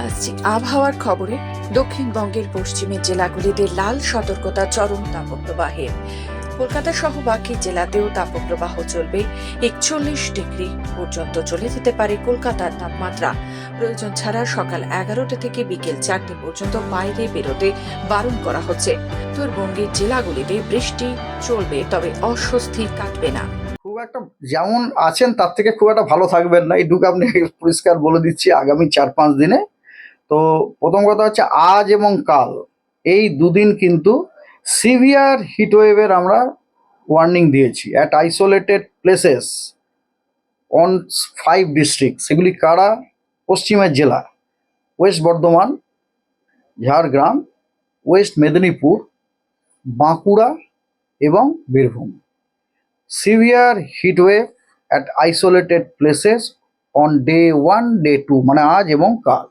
আসছি আবহাওয়ার খবরে। দক্ষিণবঙ্গের পশ্চিমের জেলাগুলিতে লাল সতর্কতা চরম তাপপ্রবাহের। কলকাতা সহ বাকি জেলাতেও তাপপ্রবাহ চলবে। 41 ডিগ্রি পর্যন্ত চলে যেতে পারে কলকাতার তাপমাত্রা। প্রয়োজন ছাড়া সকাল 11টা থেকে বিকেল 4টে পর্যন্ত বাইরে বেরোতে বারণ করা হচ্ছে। উত্তরবঙ্গের জেলাগুলিতে বৃষ্টি চলবে, তবে অস্বস্তি কাটবে না। খুব একটা যেমন আছেন তার থেকে খুব একটা ভালো থাকবেন না, এইটুকু আপনি পরিষ্কার বলে দিচ্ছি আগামী 4-5 দিনে। তো প্রথম কথা হচ্ছে আজ এবং কাল এই দুদিন কিন্তু সিভিয়ার হিটওয়েভের আমরা ওয়ার্নিং দিয়েছি at isolated places on 5 district. সেগুলি কারা? পশ্চিমের জেলা ওয়েস্ট বর্ধমান, ঝাড়গ্রাম, ওয়েস্ট মেদিনীপুর, বাঁকুড়া এবং Birbhum. Severe heatwave at isolated places on day 1, day 2, মানে আজ এবং কাল।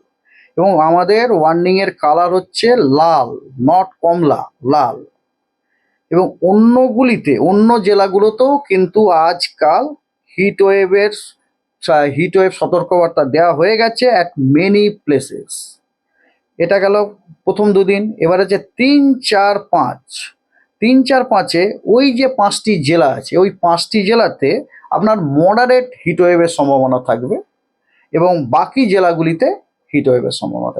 এবং আমাদের ওয়ার্নিংয়ের কালার হচ্ছে লাল, নট কমলা, লাল। এবং অন্য জেলাগুলোতেও কিন্তু আজকাল হিটওয়েভ সতর্কবার্তা দেওয়া হয়ে গেছে অ্যাট মেনি প্লেসেস। এটা গেল প্রথম দুদিন। এবার হচ্ছে 3, 4, 5। 3, 4, 5-এ ওই যে 5টি জেলা আছে, ওই 5টি জেলাতে আপনার মডারেট হিটওয়েভের সম্ভাবনা থাকবে এবং বাকি জেলাগুলিতে হিটওয়েভের সম্ভাবনা থাকবে।